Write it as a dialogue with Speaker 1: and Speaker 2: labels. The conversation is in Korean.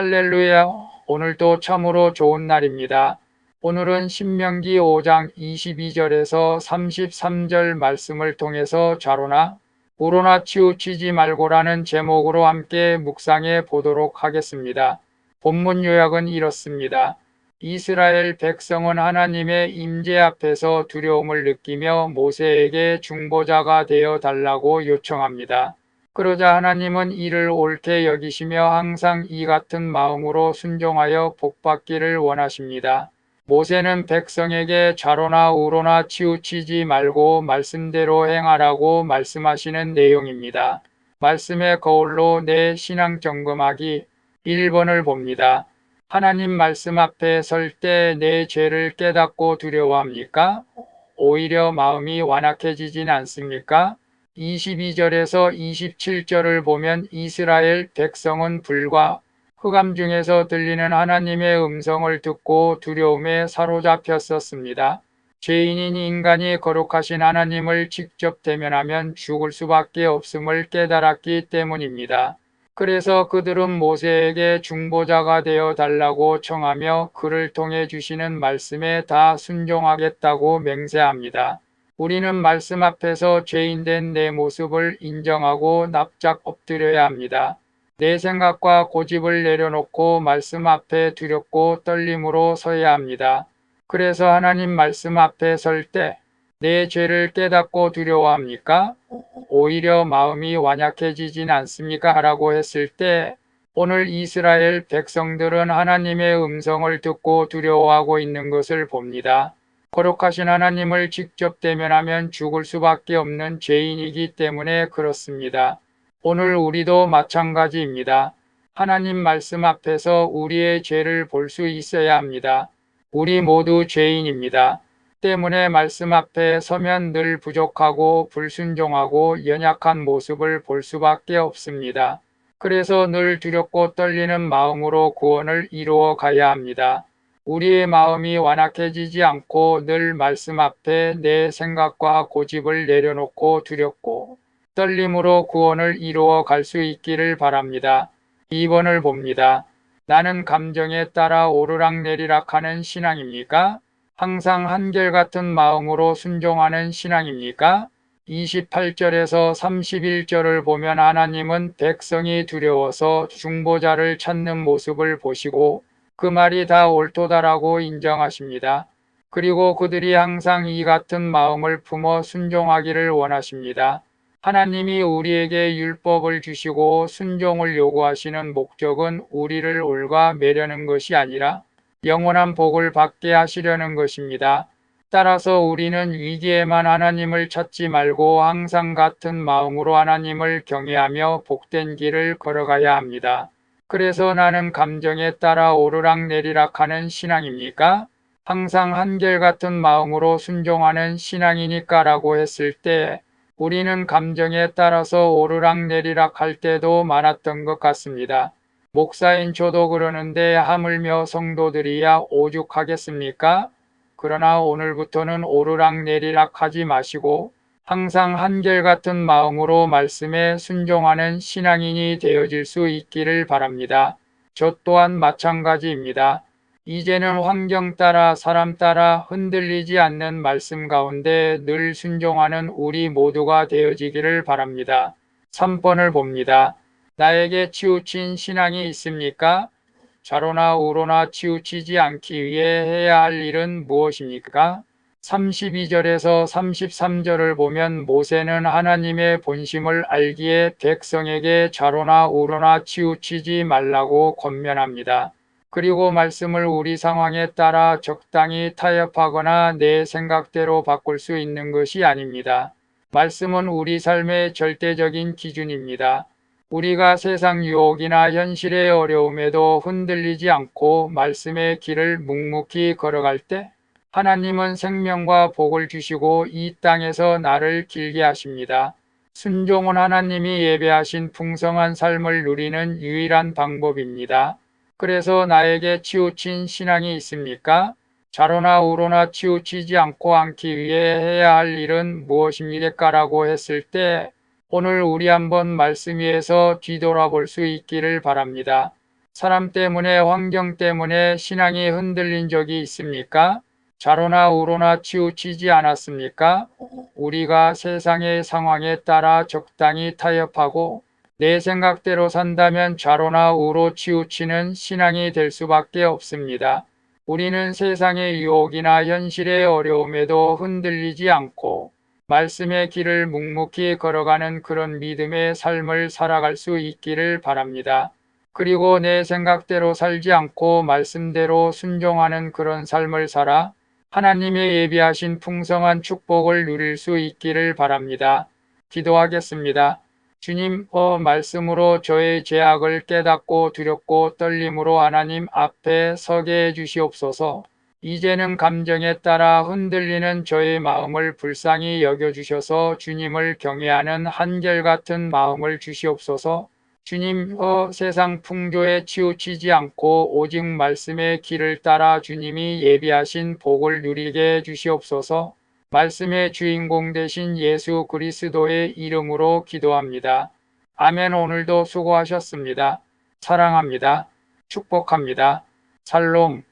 Speaker 1: 할렐루야. 오늘도 참으로 좋은 날입니다. 오늘은 신명기 5장 22절에서 33절 말씀을 통해서 좌로나 우로나 치우치지 말고라는 제목으로 함께 묵상해 보도록 하겠습니다. 본문 요약은 이렇습니다. 이스라엘 백성은 하나님의 임재 앞에서 두려움을 느끼며 모세에게 중보자가 되어 달라고 요청합니다. 그러자 하나님은 이를 옳게 여기시며 항상 이 같은 마음으로 순종하여 복받기를 원하십니다. 모세는 백성에게 좌로나 우로나 치우치지 말고 말씀대로 행하라고 말씀하시는 내용입니다. 말씀의 거울로 내 신앙 점검하기 1번을 봅니다. 하나님 말씀 앞에 설 때 내 죄를 깨닫고 두려워합니까? 오히려 마음이 완악해지진 않습니까? 22절에서 27절을 보면 이스라엘 백성은 불과 흑암 중에서 들리는 하나님의 음성을 듣고 두려움에 사로잡혔었습니다. 죄인인 인간이 거룩하신 하나님을 직접 대면하면 죽을 수밖에 없음을 깨달았기 때문입니다. 그래서 그들은 모세에게 중보자가 되어 달라고 청하며 그를 통해 주시는 말씀에 다 순종하겠다고 맹세합니다. 우리는 말씀 앞에서 죄인된 내 모습을 인정하고 납작 엎드려야 합니다. 내 생각과 고집을 내려놓고 말씀 앞에 두렵고 떨림으로 서야 합니다. 그래서 하나님 말씀 앞에 설 때 내 죄를 깨닫고 두려워합니까? 오히려 마음이 완약해지진 않습니까? 라고 했을 때 오늘 이스라엘 백성들은 하나님의 음성을 듣고 두려워하고 있는 것을 봅니다. 거룩하신 하나님을 직접 대면하면 죽을 수밖에 없는 죄인이기 때문에 그렇습니다. 오늘 우리도 마찬가지입니다. 하나님 말씀 앞에서 우리의 죄를 볼 수 있어야 합니다. 우리 모두 죄인입니다. 때문에 말씀 앞에 서면 늘 부족하고 불순종하고 연약한 모습을 볼 수밖에 없습니다. 그래서 늘 두렵고 떨리는 마음으로 구원을 이루어 가야 합니다. 우리의 마음이 완악해지지 않고 늘 말씀 앞에 내 생각과 고집을 내려놓고 두렵고 떨림으로 구원을 이루어 갈 수 있기를 바랍니다. 2번을 봅니다. 나는 감정에 따라 오르락내리락 하는 신앙입니까? 항상 한결같은 마음으로 순종하는 신앙입니까? 28절에서 31절을 보면 하나님은 백성이 두려워서 중보자를 찾는 모습을 보시고 그 말이 다 옳도다라고 인정하십니다. 그리고 그들이 항상 이 같은 마음을 품어 순종하기를 원하십니다. 하나님이 우리에게 율법을 주시고 순종을 요구하시는 목적은 우리를 올가 매려는 것이 아니라 영원한 복을 받게 하시려는 것입니다. 따라서 우리는 위기에만 하나님을 찾지 말고 항상 같은 마음으로 하나님을 경외하며 복된 길을 걸어가야 합니다. 그래서 나는 감정에 따라 오르락내리락 하는 신앙입니까? 항상 한결같은 마음으로 순종하는 신앙이니까 라고 했을 때 우리는 감정에 따라서 오르락내리락 할 때도 많았던 것 같습니다. 목사인 저도 그러는데 하물며 성도들이야 오죽하겠습니까? 그러나 오늘부터는 오르락내리락 하지 마시고 항상 한결같은 마음으로 말씀에 순종하는 신앙인이 되어질 수 있기를 바랍니다. 저 또한 마찬가지입니다. 이제는 환경 따라 사람 따라 흔들리지 않는 말씀 가운데 늘 순종하는 우리 모두가 되어지기를 바랍니다. 3번을 봅니다. 나에게 치우친 신앙이 있습니까? 좌로나 우로나 치우치지 않기 위해 해야 할 일은 무엇입니까? 32절에서 33절을 보면 모세는 하나님의 본심을 알기에 백성에게 좌로나 우로나 치우치지 말라고 권면합니다. 그리고 말씀을 우리 상황에 따라 적당히 타협하거나 내 생각대로 바꿀 수 있는 것이 아닙니다. 말씀은 우리 삶의 절대적인 기준입니다. 우리가 세상 유혹이나 현실의 어려움에도 흔들리지 않고 말씀의 길을 묵묵히 걸어갈 때 하나님은 생명과 복을 주시고 이 땅에서 나를 길게 하십니다. 순종은 하나님이 예배하신 풍성한 삶을 누리는 유일한 방법입니다. 그래서 나에게 치우친 신앙이 있습니까? 좌로나 우로나 치우치지 않기 위해 해야 할 일은 무엇입니까? 라고 했을 때 오늘 우리 한번 말씀 위에서 뒤돌아볼 수 있기를 바랍니다. 사람 때문에, 환경 때문에 신앙이 흔들린 적이 있습니까? 좌로나 우로나 치우치지 않았습니까? 우리가 세상의 상황에 따라 적당히 타협하고 내 생각대로 산다면 좌로나 우로 치우치는 신앙이 될 수밖에 없습니다. 우리는 세상의 유혹이나 현실의 어려움에도 흔들리지 않고 말씀의 길을 묵묵히 걸어가는 그런 믿음의 삶을 살아갈 수 있기를 바랍니다. 그리고 내 생각대로 살지 않고 말씀대로 순종하는 그런 삶을 살아 하나님의 예비하신 풍성한 축복을 누릴 수 있기를 바랍니다. 기도하겠습니다. 주님, 말씀으로 저의 죄악을 깨닫고 두렵고 떨림으로 하나님 앞에 서게 해주시옵소서. 이제는 감정에 따라 흔들리는 저의 마음을 불쌍히 여겨주셔서 주님을 경외하는 한결같은 마음을 주시옵소서. 주님, 세상 풍조에 치우치지 않고 오직 말씀의 길을 따라 주님이 예비하신 복을 누리게 해주시옵소서. 말씀의 주인공 되신 예수 그리스도의 이름으로 기도합니다. 아멘. 오늘도 수고하셨습니다. 사랑합니다. 축복합니다. 샬롬.